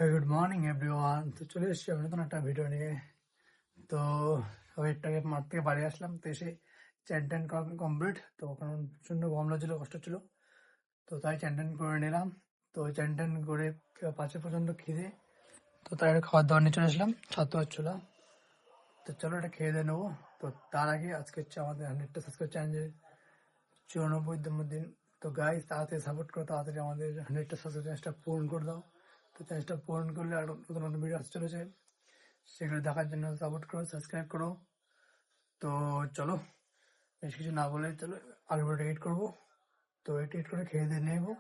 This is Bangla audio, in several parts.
Good morning everyone. তো চলে এসেছি আমি নতুন একটা ভিডিও নিয়ে। তো আমি একটু আগে মাঠ থেকে বাড়ি আসলাম, তো এসে চ্যান ট্যান কমপ্লিট। তো ওখানে প্রচণ্ড গরম লাগছিল, কষ্ট ছিল, তো তাই চ্যান ট্যান করে নিলাম। তো চ্যান ট্যান করে পাশে প্রচণ্ড খিদে, তো তাই একটা খাবার দাবার নিয়ে চলে আসলাম, ছাতু আর ছোলা। তো চলো এটা খেয়ে দিয়ে নেবো। তো তার আগে আজকে হচ্ছে আমাদের 100টা সাবস্ক্রাইব চ্যানেলের 94তম দিন। তো গাইস তাড়াতাড়ি সাপোর্ট করো, তাড়াতাড়ি আমাদের 100টা সাবস্ক্রাইব চ্যানেলটা পূরণ করে দাও। তো চ্যানেলটা পূরণ করলে আরো নতুন নতুন ভিডিও আসতে চলেছে, সেগুলো দেখার জন্য সাপোর্ট করো, সাবস্ক্রাইব করো। তো চলো বেশ কিছু না বলে চলো আগের ভিডিওটা এডিট করবো। তো এডিট করে খেয়ে দিয়ে নেবো,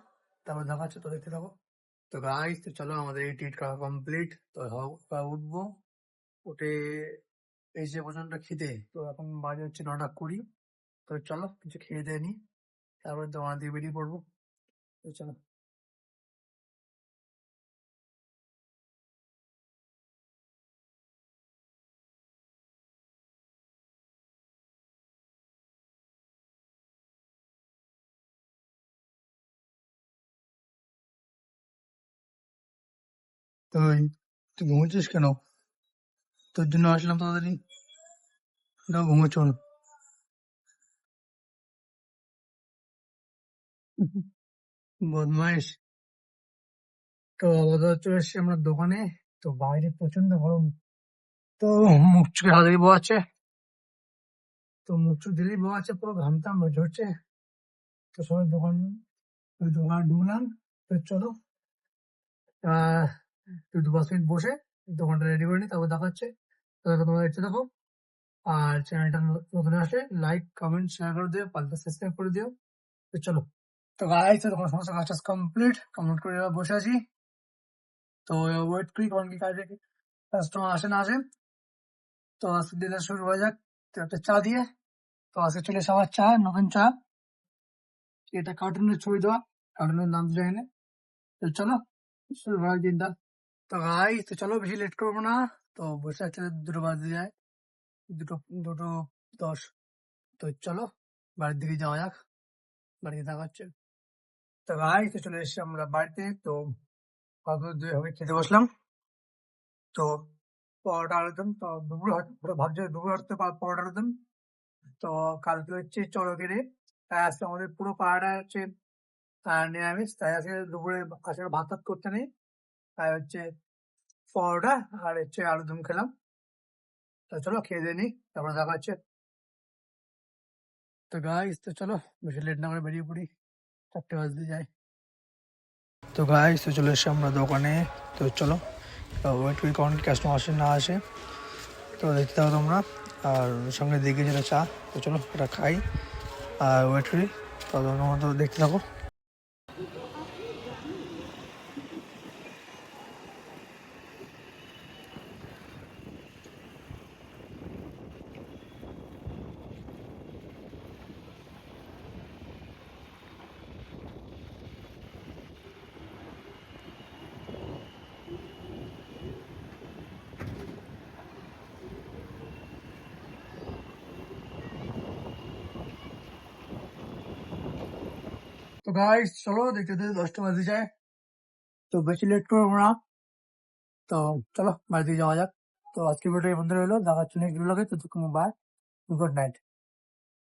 তারপর দেখাচ্ছে, তো দেখতে থাকো। তো গাইস তো চলো আমাদের এডিট করা কমপ্লিট। তো উঠবো, উঠে এই যে প্রচন্ড খিদে, তো এখন বাজে হচ্ছে 9টা 20। তো চলো কিছু খেয়ে দিয়ে নি, তারপর দোকান দিয়ে বেরিয়ে পড়বো। তো চলো। তো তুই ঘুমোচ্ছিস কেন? তোর জন্য আসলাম তাড়াতাড়ি, ঘুমোচ্ছ না? বদমাইশ। তো আপাতত চলে এসেছি আমরা দোকানে। তো বাইরে প্রচন্ড গরম, তো মুখ চোখে হাত দিয়ে বোয়াচ্ছে, তো মুখ চোখ দিলেই বোয়াচ্ছে, পুরো ঘামতাম ঝরছে। তো সবাই ওই দোকানে ঢুকলাম। তো চলো আহ একটু 2-5 মিনিট বসে দোকানটা রেডি করে নি, তারপর দেখাচ্ছে। তো দেখো, তোমরা দেখতে থাকো। আর চ্যানেলটা নতুন আসলে লাইক কমেন্ট শেয়ার করে দিও, পাল্টা সাবস্ক্রাইব করে দিও। তো চলো। তো গাইস তো তোমার সমস্ত কাজ কমপ্লিট করে এবার বসে আছি। তো ওয়েট করি কারণ কি কাজে কাস্টমার আসে না আসে। তো আজকে দিনে শুরু হয়ে যাক। তো একটা চা দিয়ে। তো আজকে চলে এসে আমার চা, নতুন চা। এটা কার্টুনের ছবি দেওয়া, কার্টুনের নাম তো জানি না। তো চলো শুরু হয় দিনটা। তো ভাই তো চলো বেশি লেট করবো না। তো বসে আছে, 2টো বাজতে যায়, 2টো 10। তো চলো বাড়ির দিকে যাওয়া যাক, বাড়িতে দেখা হচ্ছে। তো ভাই তো চলে এসেছি আমরা বাড়িতে। তো কত দুই হবে খেতে বসলাম। তো পরোটা আলুদম, তো দুপুরে ওরা ভাবছে দুপুরে হচ্ছে পরোটা আলুদম। তো কালকে হচ্ছে চড়কেরে, তাই আজকে আমাদের পুরো পাড়াটা হচ্ছে নিরামিষ, তাই আজকে দুপুরে আজকে ভাত টাত করতে নেই। তাই হচ্ছে পরোটা আর হচ্ছে আলুদম খেলাম। তো চলো খেয়ে দিয়ে নিই, তারপরে দেখা হচ্ছে। তো গাইস তো চলো বেশি লেট না করে বেরিয়ে পড়ি, 4টে বাজতে যায়। তো গাইস তো চলে এসছি আমরা দোকানে। তো চলো ওয়েট করি কারণ কাস্টমার আসে না আসে। তো দেখতে থাকো তোমরা, আর সঙ্গে দিকে যেটা চা। তো চলো এটা খাই আর ওয়েট করি। তো তোমরা তো দেখতে থাকো। তো গাইস চলো দেখতে দেখতে 10টা বাজে যায়। তো বেশি লেট করবো না। তো চলো বাড়িতে যাওয়া যাক। তো আজকে ভিডিও এই বন্ধ রইলো, দেখা হচ্ছে নেক্সট ব্লগে। তো বাই, গুড নাইট।